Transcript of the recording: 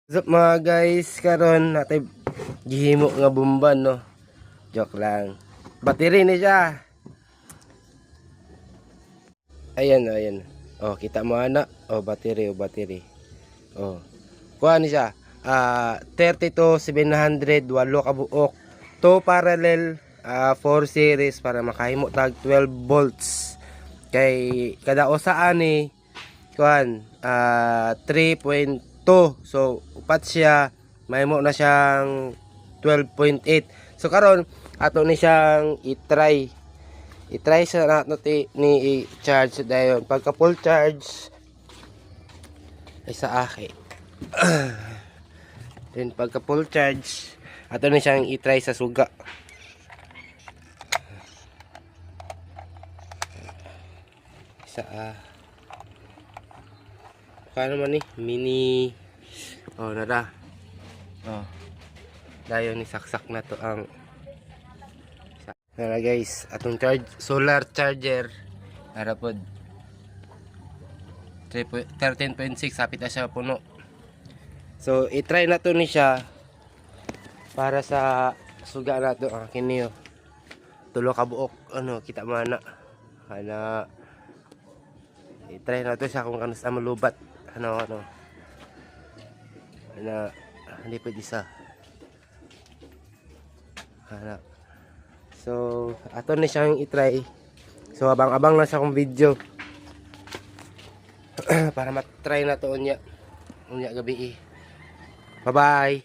What's up mga guys, karon natin gihimo nga bumban no. Joke lang. Battery ni siya. Ayan, ayan. Oh, kita mo ana. Oh, battery, oh, battery. Oh. Kuha ni siya. 30 to 700 walo ka buok. 2 parallel 4 series para makahimo tag 12 volts. Kay kada usa ani kuan 3.2. So upat siya, mahimo na siyang 12.8. So karon ato ni siyang i-try sa nato ni i-charge dayon. Pagka full charge ay sa aki. Then pagka full charge ato ni siyang i-try sa suga. Kano man ni mini nada. Dayon ni saksak na to ang nara guys, atong solar charger para pod 13.6 hapit na siya puno. So i-try na to ni siya para sa suga na to kini tulo ka buok kita mana i-try na to siya kung kano sa malubat hindi pwede isa so ato na siyang i-try. So abang-abang lang sa akong video para matry na to unya gabi. Bye bye.